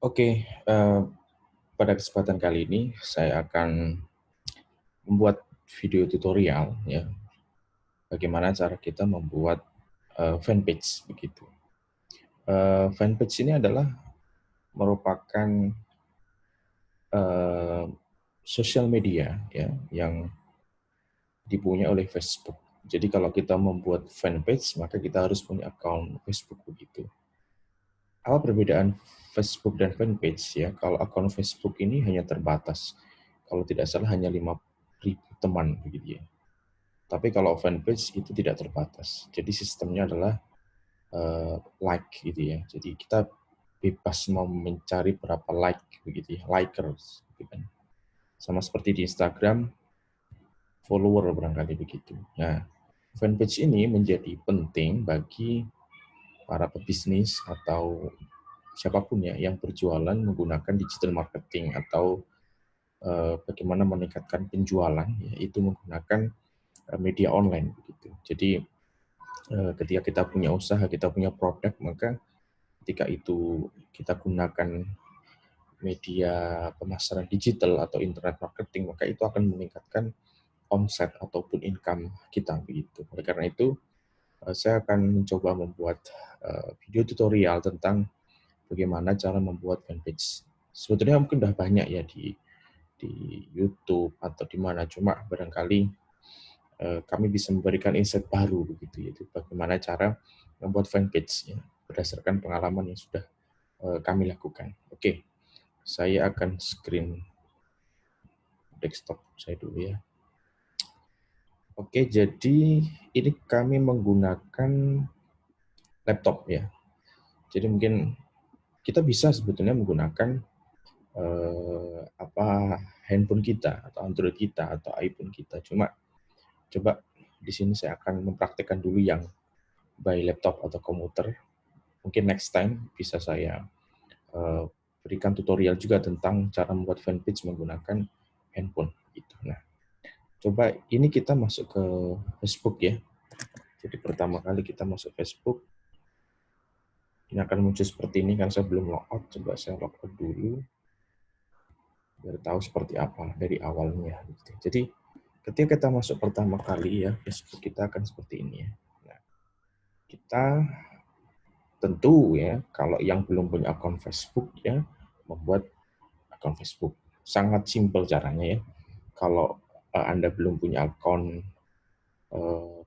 Oke, pada kesempatan kali ini saya akan membuat video tutorial ya, bagaimana cara kita membuat fanpage begitu. Fanpage ini adalah merupakan eh, sosial media ya yang dipunyai oleh Facebook. Jadi kalau kita membuat fanpage maka kita harus punya akun Facebook begitu. Apa perbedaan Facebook dan fanpage ya? Kalau akun Facebook ini hanya terbatas, kalau tidak salah hanya 5.000 teman begitu ya. Tapi kalau fanpage itu tidak terbatas. Jadi sistemnya adalah like gitu ya. Jadi kita bebas mau mencari berapa like begitu ya, likers gitu kan. Sama seperti di Instagram, follower barangkali begitu. Nah, fanpage ini menjadi penting bagi para pebisnis atau siapapun ya yang berjualan menggunakan digital marketing atau bagaimana meningkatkan penjualan yaitu menggunakan media online begitu. Jadi ketika kita punya usaha, kita punya produk, maka ketika itu kita gunakan media pemasaran digital atau internet marketing, maka itu akan meningkatkan omset ataupun income kita begitu. Oleh karena itu, saya akan mencoba membuat video tutorial tentang bagaimana cara membuat fanpage. Sebetulnya mungkin udah banyak ya di YouTube atau di mana, cuma barangkali kami bisa memberikan insight baru begitu, yaitu bagaimana cara membuat fanpage ya, berdasarkan pengalaman yang sudah kami lakukan. Oke, saya akan screen desktop saya dulu ya. Oke, jadi ini kami menggunakan laptop ya. Jadi mungkin kita bisa sebetulnya menggunakan handphone kita atau Android kita atau iPhone kita. Cuma coba di sini saya akan mempraktikkan dulu yang by laptop atau komputer. Mungkin next time bisa saya berikan tutorial juga tentang cara membuat fanpage menggunakan handphone. Gitu. Nah, coba ini kita masuk ke Facebook ya. Jadi pertama kali kita masuk Facebook, ini akan muncul seperti ini kan saya belum logout. Coba saya logout dulu biar tahu seperti apa dari awalnya. Gitu. Jadi ketika kita masuk pertama kali ya Facebook kita akan seperti ini ya. Nah, kita tentu ya kalau yang belum punya akun Facebook ya membuat akun Facebook. Sangat simpel caranya ya. Kalau Anda belum punya akun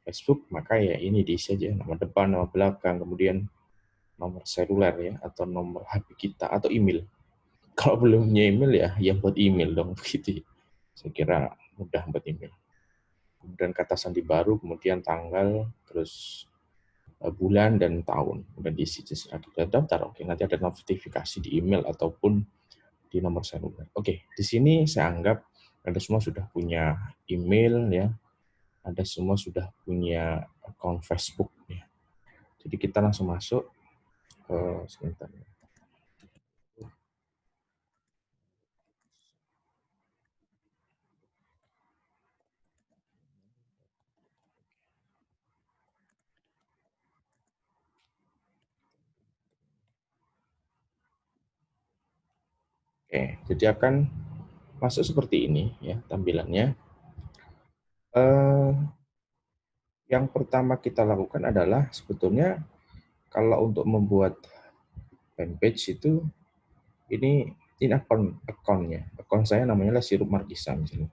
Facebook, maka ya ini diisi aja nama depan, nama belakang, kemudian nomor seluler ya, atau nomor HP kita, atau email. Kalau belum punya email ya buat email dong begitu. Saya kira mudah buat email. Kemudian kata sandi baru, kemudian tanggal, terus bulan dan tahun, kemudian diisi terserah kita daftar. Oke, nanti ada notifikasi di email ataupun di nomor seluler. Oke, di sini saya anggap Anda semua sudah punya email ya, Anda semua sudah punya akun Facebook ya. Jadi kita langsung masuk ke sebentar. Oke, jadi akan masuk seperti ini ya tampilannya. Yang pertama kita lakukan adalah sebetulnya kalau untuk membuat fanpage itu ini akunnya. Akun saya namanya lah Sirup Markisa misalnya.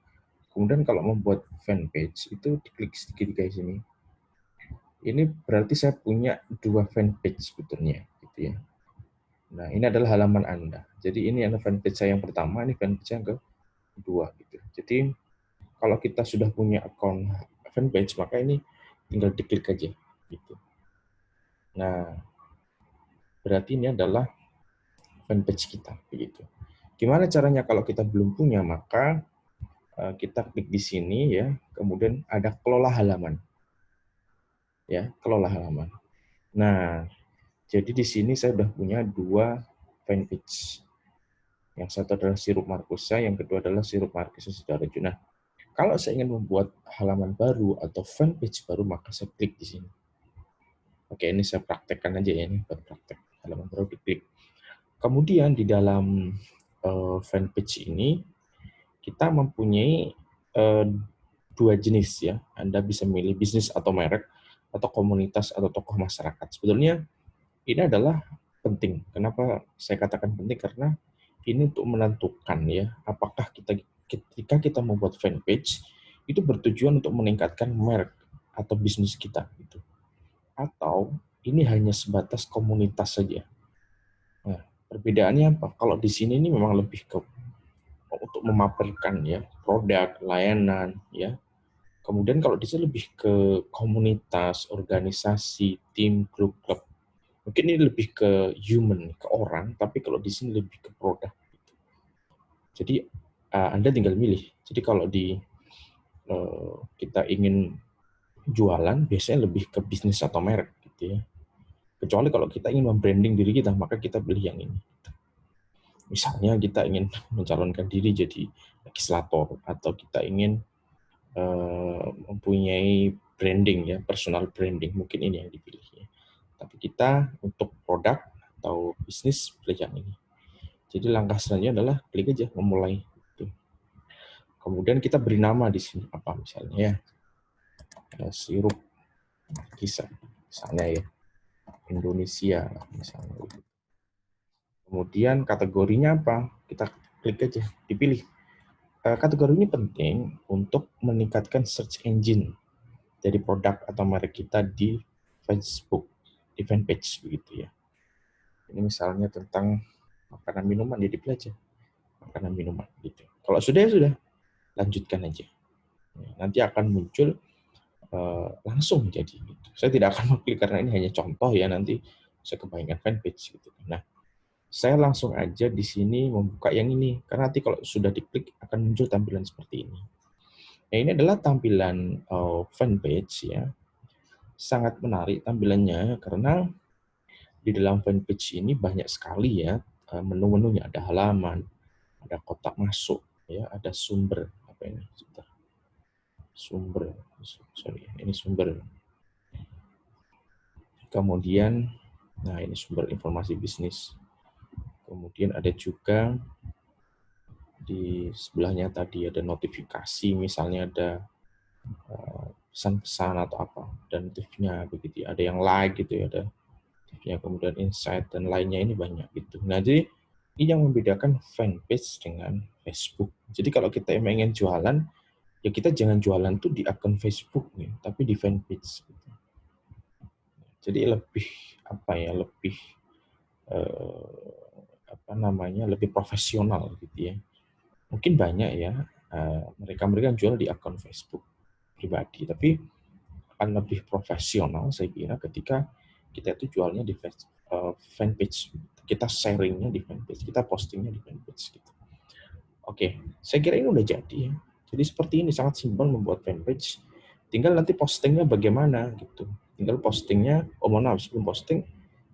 Kemudian kalau membuat fanpage itu diklik sedikit guys ini. Ini berarti saya punya dua fanpage sebetulnya gitu ya. Nah, ini adalah halaman Anda. Jadi ini adalah fanpage saya yang pertama, ini fanpage yang kedua gitu. Jadi kalau kita sudah punya akun fanpage, maka ini tinggal diklik aja gitu. Nah, berarti ini adalah fanpage kita begitu. Gimana caranya kalau kita belum punya, maka kita klik di sini ya, kemudian ada kelola halaman. Ya, kelola halaman. Nah, jadi di sini saya sudah punya dua fanpage. Yang satu adalah Sirup Markusa, yang kedua adalah Sirup Markusa Sidoarjo. Nah, kalau saya ingin membuat halaman baru atau fanpage baru, maka saya klik di sini. Oke, ini saya praktekkan aja ya, ini buat praktek. Halaman baru diklik. Kemudian di dalam fanpage ini kita mempunyai dua jenis ya. Anda bisa memilih bisnis atau merek atau komunitas atau tokoh masyarakat. Sebetulnya ini adalah penting. Kenapa saya katakan penting? Karena ini untuk menentukan ya, apakah kita ketika kita membuat fanpage itu bertujuan untuk meningkatkan merek atau bisnis kita gitu. Atau ini hanya sebatas komunitas saja. Nah, perbedaannya apa? Kalau di sini ini memang lebih ke untuk memamerkan ya produk, layanan ya. Kemudian kalau di sini lebih ke komunitas, organisasi, tim, grup, klub. Mungkin ini lebih ke human, ke orang, tapi kalau di sini lebih ke produk. Jadi Anda tinggal milih. Jadi kalau di kita ingin jualan, biasanya lebih ke bisnis atau merek gitu ya. Kecuali kalau kita ingin membranding diri kita, maka kita beli yang ini. Misalnya kita ingin mencalonkan diri jadi legislator, atau kita ingin mempunyai branding ya, personal branding, mungkin ini yang dipilih ya. Tapi kita untuk produk atau bisnis pilih yang ini. Jadi langkah selanjutnya adalah klik aja memulai. Kemudian kita beri nama di sini apa misalnya ya, sirup kisah misalnya ya, Indonesia misalnya. Kemudian kategorinya apa? Kita klik aja, dipilih. Kategori ini penting untuk meningkatkan search engine dari produk atau merek kita di Facebook, di fanpage begitu ya. Ini misalnya tentang makanan minuman, jadi dipilih aja makanan minuman gitu. Kalau sudah ya sudah, lanjutkan aja. Nanti akan muncul langsung jadi. Gitu. Saya tidak akan mengklik karena ini hanya contoh ya, nanti saya kebayangkan fanpage gitu. Nah, saya langsung aja di sini membuka yang ini karena nanti kalau sudah diklik akan muncul tampilan seperti ini. Nah, ini adalah tampilan fanpage ya. Sangat menarik tampilannya karena di dalam fanpage ini banyak sekali ya menu-menunya, ada halaman, ada kotak masuk, ya, ada sumber apa ini? Sumber, sorry, ini sumber. Kemudian, nah ini sumber informasi bisnis. Kemudian ada juga di sebelahnya tadi ada notifikasi, misalnya ada pesan-pesan atau apa, dan notifnya begitu. Ada yang like gitu ya, ada notifnya, kemudian insight dan lainnya ini banyak gitu. Nah, jadi ini yang membedakan fanpage dengan Facebook. Jadi kalau kita emang ingin jualan, ya kita jangan jualan tuh di akun Facebook nih, tapi di fanpage. Gitu. Jadi lebih apa ya, lebih apa namanya, lebih profesional gitu ya. Mungkin banyak ya mereka-mereka yang jual di akun Facebook pribadi, tapi akan lebih profesional saya kira ketika kita itu jualnya di fanpage, kita sharingnya di fanpage, kita postingnya di fanpage gitu. Oke, saya kira ini udah jadi ya. Jadi seperti ini, sangat simpel membuat fanpage. Tinggal nanti postingnya bagaimana gitu. Tinggal postingnya, mohon maaf sebelum posting.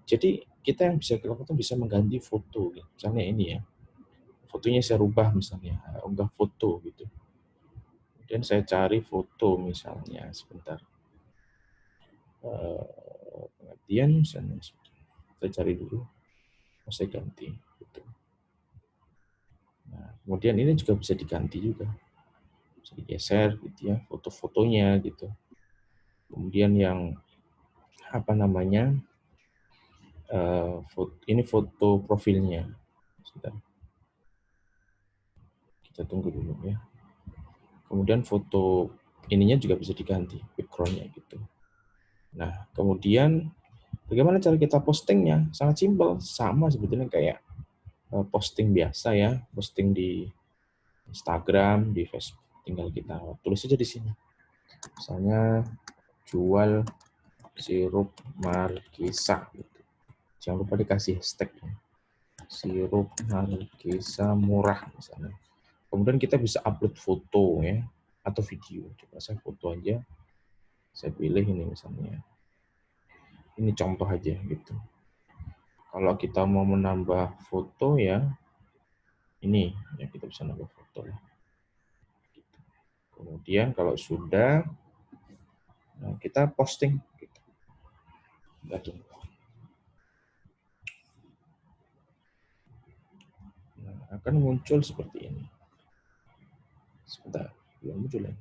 Jadi kita yang bisa kita lakukan bisa mengganti foto, gitu. Misalnya ini ya. Fotonya saya rubah misalnya, unggah foto gitu. Kemudian saya cari foto misalnya, sebentar. Pengertian misalnya, saya cari dulu, saya ganti. Gitu. Nah, kemudian ini juga bisa diganti juga. Bisa digeser gitu ya, foto-fotonya gitu. Kemudian yang apa namanya, ini foto profilnya. Sebentar. Kita tunggu dulu ya. Kemudian foto ininya juga bisa diganti, background-nya gitu. Nah, kemudian bagaimana cara kita postingnya? Sangat simpel, sama sebetulnya kayak posting biasa ya, posting di Instagram, di Facebook. Tinggal kita tulis aja di sini. Misalnya jual sirup markisa gitu. Jangan lupa dikasih hashtag. Sirup markisa murah misalnya. Kemudian kita bisa upload foto ya atau video. Coba saya foto aja. Saya pilih ini misalnya. Ini contoh aja gitu. Kalau kita mau menambah foto ya ini ya, kita bisa nambah foto ya. Kemudian kalau sudah kita posting gitu. Kita tunggu. akan muncul seperti ini. Sebentar, belum muncul ya.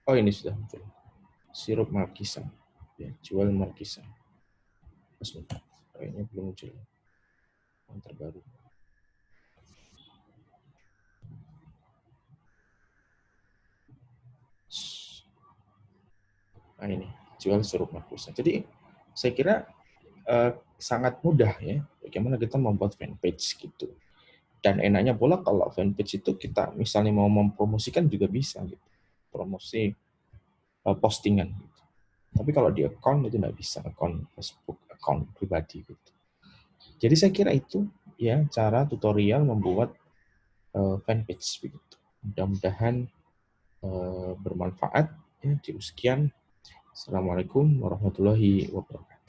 Oh, ini sudah muncul. Sirup Markisa. Ya, jual Markisa. Sebentar, kayaknya belum muncul. Yang terbaru. Nah, ini jual sirup Markisa. Jadi saya kira sangat mudah ya bagaimana kita membuat fanpage gitu. Dan enaknya pula kalau fanpage itu kita misalnya mau mempromosikan juga bisa gitu. Promosi postingan gitu. Tapi kalau di account itu nggak bisa, account Facebook, account pribadi gitu. Jadi saya kira itu ya cara tutorial membuat fanpage begitu. Mudah-mudahan bermanfaat ya. Sekian. Assalamualaikum warahmatullahi wabarakatuh.